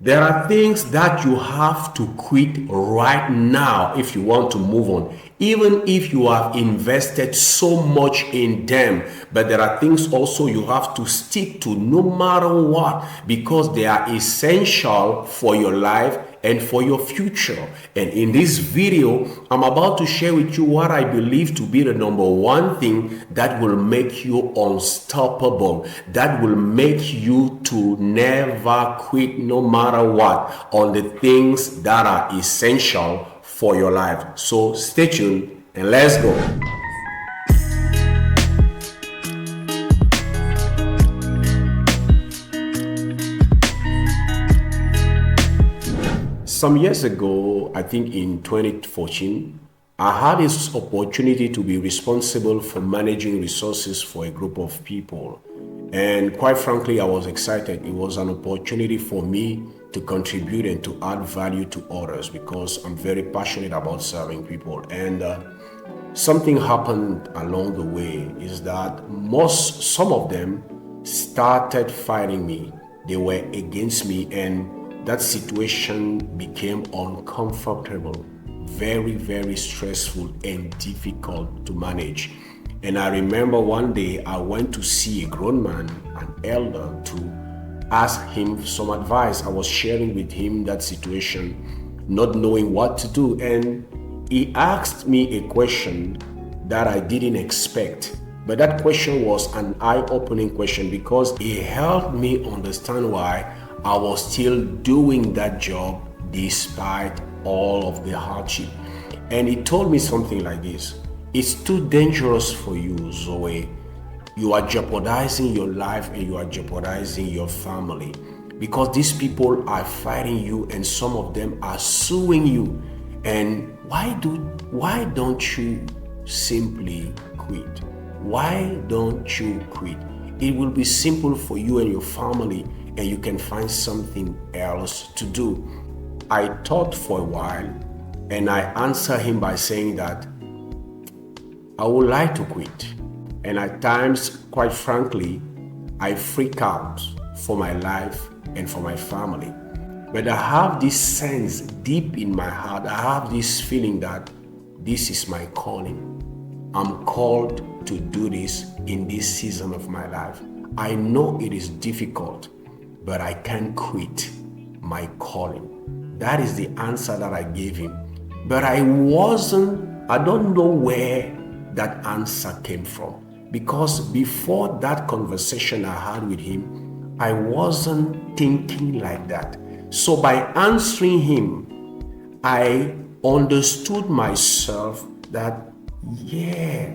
There are things that you have to quit right now if you want to move on, even if you have invested so much in them. But there are things also you have to stick to no matter what, because they are essential for your life and for your future. And in this video, I'm about to share with you what I believe to be the number one thing that will make you unstoppable, that will make you to never quit no matter what on the things that are essential for your life. So stay tuned and let's go. Some years ago, I think in 2014, I had this opportunity to be responsible for managing resources for a group of people. And quite frankly, I was excited. It was an opportunity for me to contribute and to add value to others because I'm very passionate about serving people. And something happened along the way is that some of them started fighting me. They were against me, and that situation became uncomfortable, very, very stressful and difficult to manage. And I remember one day I went to see a grown man, an elder, to ask him some advice. I was sharing with him that situation, not knowing what to do. And he asked me a question that I didn't expect. But that question was an eye-opening question because it helped me understand why I was still doing that job despite all of the hardship. And he told me something like this: it's too dangerous for you, Zoe. You are jeopardizing your life and you are jeopardizing your family because these people are fighting you and some of them are suing you. And why don't you simply quit? Why don't you quit? It will be simple for you and your family, and you can find something else to do. I thought for a while, and I answered him by saying that I would like to quit. And at times, quite frankly, I freak out for my life and for my family. But I have this sense deep in my heart, I have this feeling that this is my calling. I'm called to do this in this season of my life. I know it is difficult, but I can't quit my calling. That is the answer that I gave him. But I don't know where that answer came from. Because before that conversation I had with him, I wasn't thinking like that. So by answering him, I understood myself that, yeah,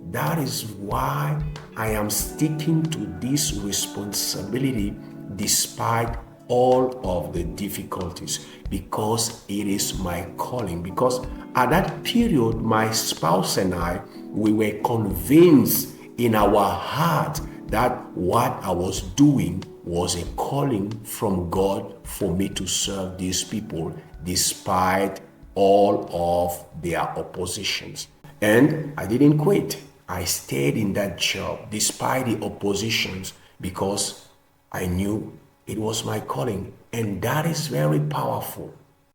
that is why I am sticking to this responsibility despite all of the difficulties, because it is my calling. Because at that period, my spouse and I, we were convinced in our heart that what I was doing was a calling from God for me to serve these people despite all of their oppositions. And I didn't quit. I stayed in that job despite the oppositions because I knew it was my calling, and that is very powerful.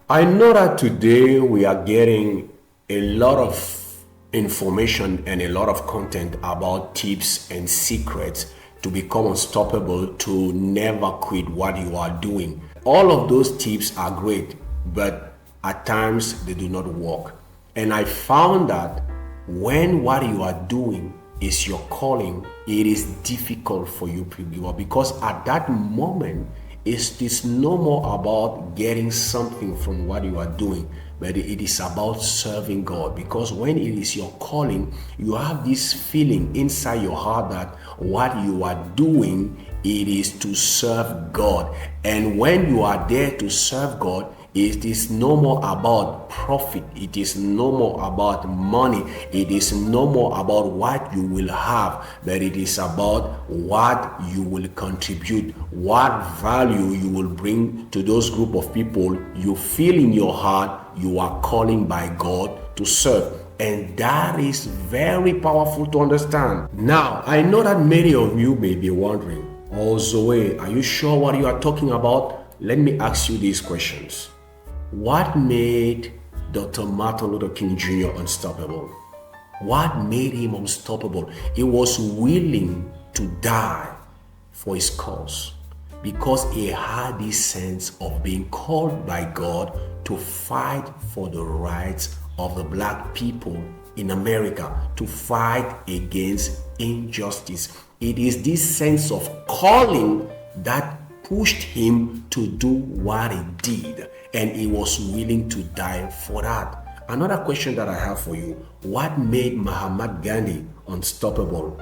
I know that today we are getting a lot of information and a lot of content about tips and secrets to become unstoppable, to never quit what you are doing. All of those tips are great, but at times they do not work. And I found that when what you are doing is your calling, it is difficult for you to give up, because at that moment it is no more about getting something from what you are doing, but it is about serving God. Because when it is your calling, you have this feeling inside your heart that what you are doing, it is to serve God. And when you are there to serve God, it is no more about profit. It is no more about money. It is no more about what you will have, but it is about what you will contribute, what value you will bring to those group of people you feel in your heart you are calling by God to serve. And that is very powerful to understand. Now, I know that many of you may be wondering, oh Zoe, are you sure what you are talking about? let me ask you these questions. What made Dr. Martin Luther King Jr. unstoppable? What made him unstoppable? He was willing to die for his cause because he had this sense of being called by God to fight for the rights of the black people in America, to fight against injustice. It is this sense of calling that pushed him to do what he did, and he was willing to die for that. Another question that I have for you: what made Mahatma Gandhi unstoppable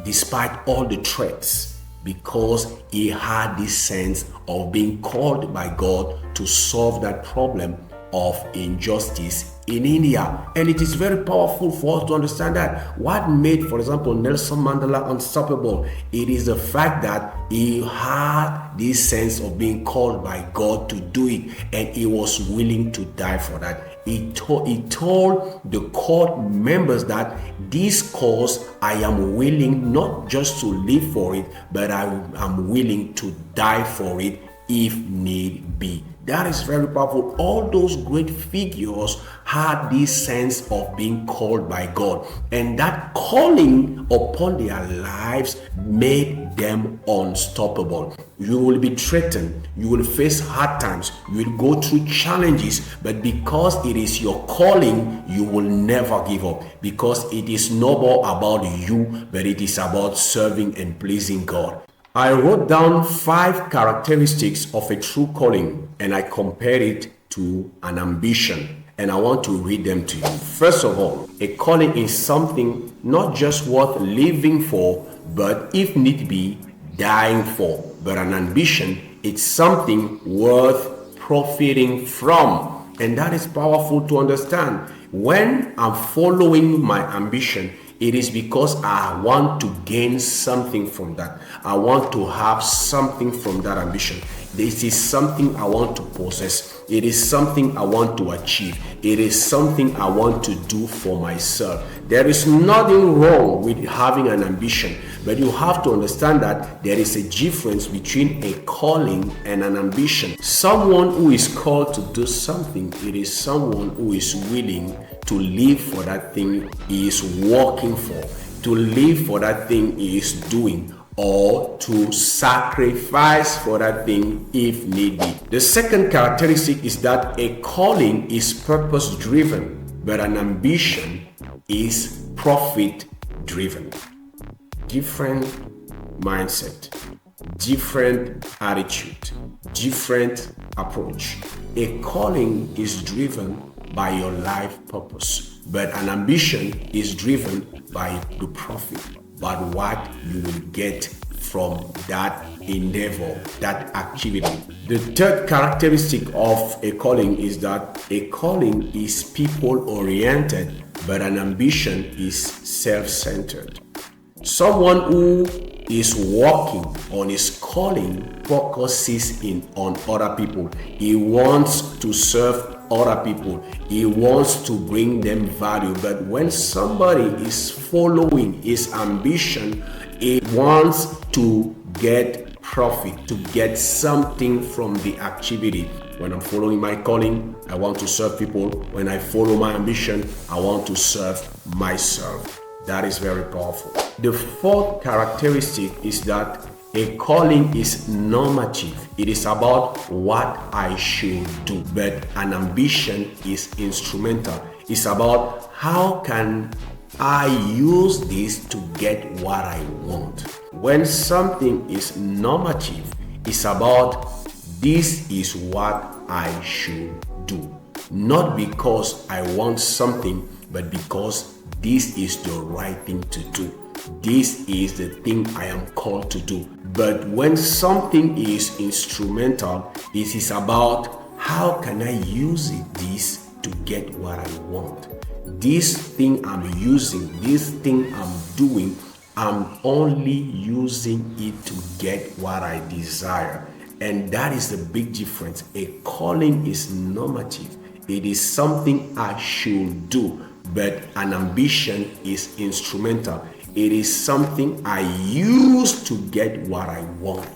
despite all the threats? Because he had this sense of being called by God to solve that problem of injustice in India. And it is very powerful for us to understand that. What made, for example, Nelson Mandela unstoppable? It is the fact that he had this sense of being called by God to do it, and he was willing to die for that. He told the court members that this cause, I am willing not just to live for it, but I am willing to die for it if need be. That is very powerful. All those great figures had this sense of being called by God, and that calling upon their lives made them unstoppable. You will be threatened, you will face hard times, you will go through challenges, but because it is your calling, you will never give up, because it is not about you, but it is about serving and pleasing God. I wrote down 5 characteristics of a true calling, and I compared it to an ambition, and I want to read them to you. First of all, a calling is something not just worth living for, but if need be, dying for. But an ambition, it's something worth profiting from, and that is powerful to understand. When I'm following my ambition, it is because I want to gain something from that. I want to have something from that ambition. This is something I want to possess. It is something I want to achieve. It is something I want to do for myself. There is nothing wrong with having an ambition, but you have to understand that there is a difference between a calling and an ambition. Someone who is called to do something, it is someone who is willing to live for that thing he is working for, to live for that thing he is doing, or to sacrifice for that thing if need be. The second characteristic is that a calling is purpose driven, but an ambition is profit driven. Different mindset, different attitude, different approach. A calling is driven by your life purpose, but an ambition is driven by the profit, but what you will get from that endeavor, that activity. The third characteristic of a calling is that a calling is people-oriented, but an ambition is self-centered. Someone who is working on his calling focuses on other people. He wants to serve other people. He wants to bring them value. But when somebody is following his ambition, he wants to get profit, to get something from the activity. When I'm following my calling, I want to serve people. When I follow my ambition, I want to serve myself. That is very powerful. The fourth characteristic is that a calling is normative. It is about what I should do, but an ambition is instrumental. It's about how can I use this to get what I want. When something is normative, it's about this is what I should do. Not because I want something, but because this is the right thing to do. This is the thing I am called to do. But when something is instrumental, it is about how can I use this to get what I want. This thing I'm using, this thing I'm doing, I'm only using it to get what I desire. And that is the big difference. A calling is normative. It is something I should do, but an ambition is instrumental. It is something I use to get what I want.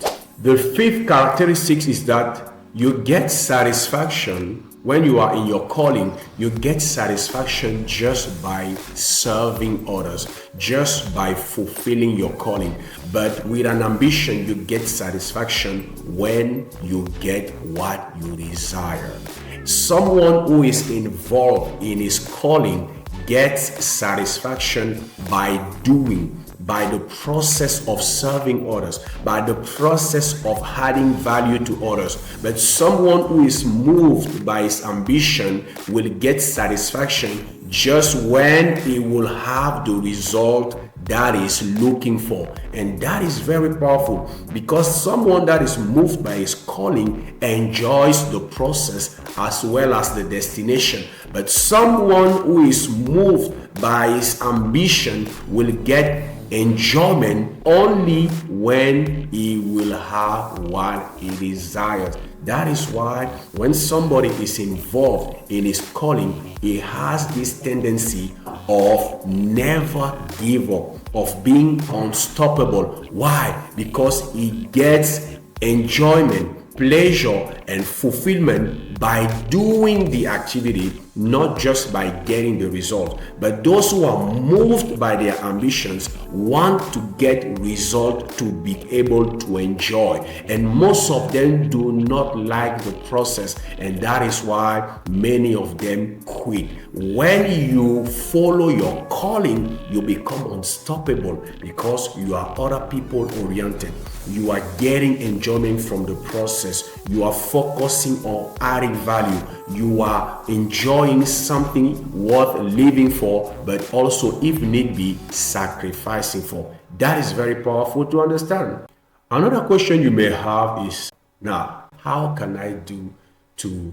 The fifth characteristic is that You get satisfaction when you are in your calling. You get satisfaction just by serving others, just by fulfilling your calling. But with an ambition, you get satisfaction when you get what you desire. Someone who is involved in his calling gets satisfaction by doing, by the process of serving others, by the process of adding value to others. But someone who is moved by his ambition will get satisfaction just when he will have the result that is looking for. And that is very powerful, because someone that is moved by his calling enjoys the process as well as the destination. But someone who is moved by his ambition will get enjoyment only when he will have what he desires. That is why when somebody is involved in his calling, he has this tendency of never give up, of being unstoppable. Why? Because he gets enjoyment, pleasure, and fulfillment by doing the activity, not just by getting the result. But those who are moved by their ambitions want to get result to be able to enjoy. And most of them do not like the process, and that is why many of them quit. When you follow your calling, you become unstoppable because you are other people oriented. You are getting enjoyment from the process. You are focusing on adding value. You are enjoying something worth living for, but also, if need be, sacrificing for. That is very powerful to understand. Another question you may have is, now, how can I do to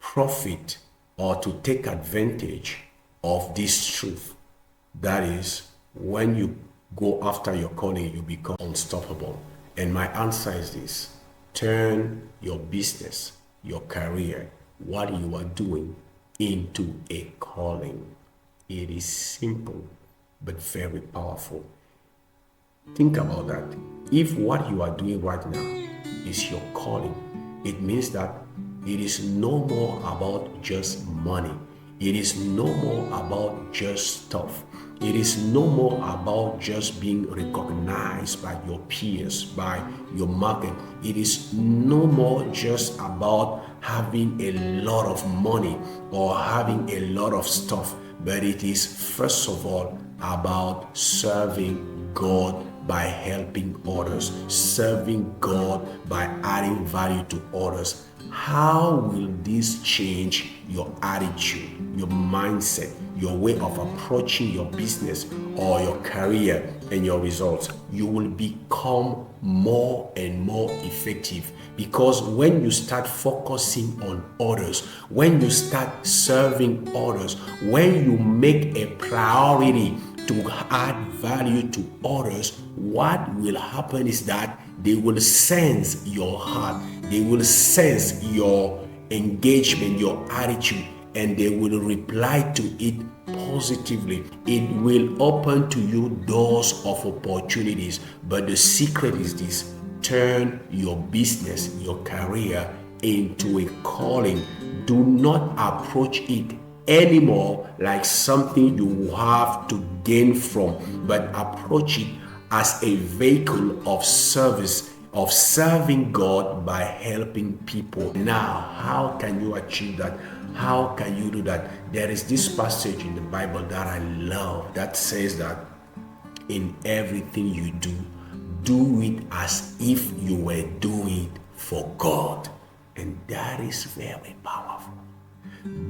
profit or to take advantage of this truth? That is, when you go after your calling, you become unstoppable. And my answer is this: turn your business, your career, what you are doing, into a calling. It is simple but very powerful. Think about that. If what you are doing right now is your calling, it means that it is no more about just money. It is no more about just stuff. It is no more about just being recognized by your peers, by your market. It is no more just about having a lot of money or having a lot of stuff, but it is first of all about serving God by helping others, serving God by adding value to others. How will this change your attitude, your mindset, your way of approaching your business or your career and your results? You will become more and more effective, because when you start focusing on others, when you start serving others, when you make a priority to add value to others, what will happen is that they will sense your heart, they will sense your engagement, your attitude, and they will reply to it positively. It will open to you doors of opportunities. But the secret is this: turn your business, your career into a calling. Do not approach it anymore like something you have to gain from, but approach it as a vehicle of service, of serving God by helping people. Now, how can you achieve that? How can you do that? There is this passage in the Bible that I love that says that in everything you do, do it as if you were doing it for God. And that is very powerful.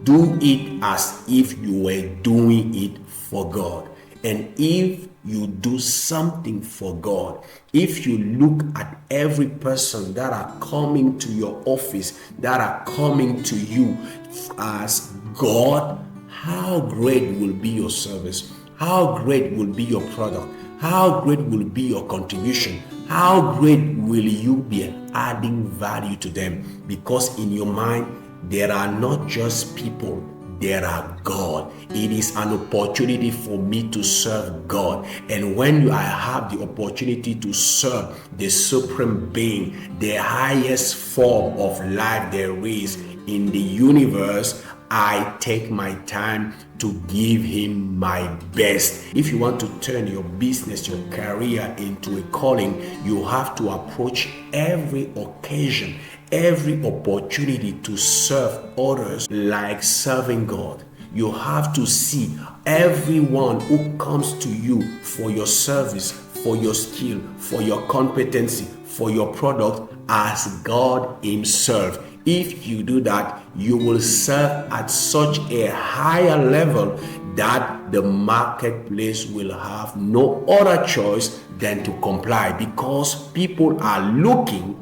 Do it as if you were doing it for God. And if you do something for God, if you look at every person that are coming to your office, that are coming to you as God, how great will be your service? How great will be your product? How great will be your contribution? How great will you be adding value to them? Because in your mind, there are not just people, there are God. It is an opportunity for me to serve God. And when I have the opportunity to serve the supreme being, the highest form of life there is in the universe, I take my time to give him my best. If you want to turn your business, your career into a calling, you have to approach every occasion, every opportunity to serve others like serving God. You have to see everyone who comes to you for your service, for your skill, for your competency, for your product as God himself. If you do that, you will serve at such a higher level that the marketplace will have no other choice than to comply, because people are looking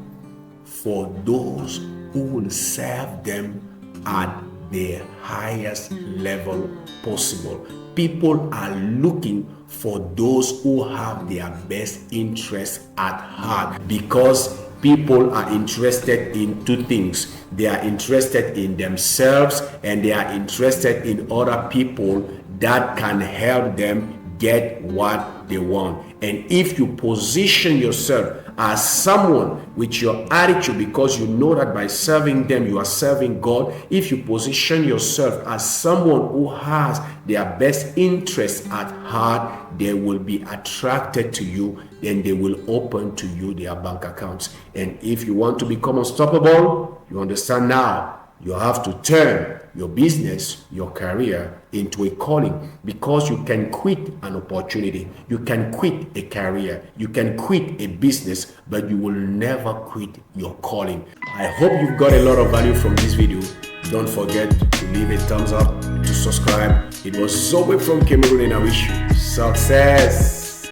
for those who will serve them at the highest level possible. People are looking for those who have their best interests at heart, because people are interested in two things. They are interested in themselves, and they are interested in other people that can help them get what they want. And if you position yourself as someone with your attitude, because you know that by serving them you are serving God, if you position yourself as someone who has their best interests at heart, they will be attracted to you, then they will open to you their bank accounts. And if you want to become unstoppable, you understand now, you have to turn your business, your career into a calling, because you can quit an opportunity, you can quit a career, you can quit a business, but you will never quit your calling. I hope you've got a lot of value from this video. Don't forget to leave a thumbs up, to subscribe. It was Zoe from Cameroon, and I wish you success.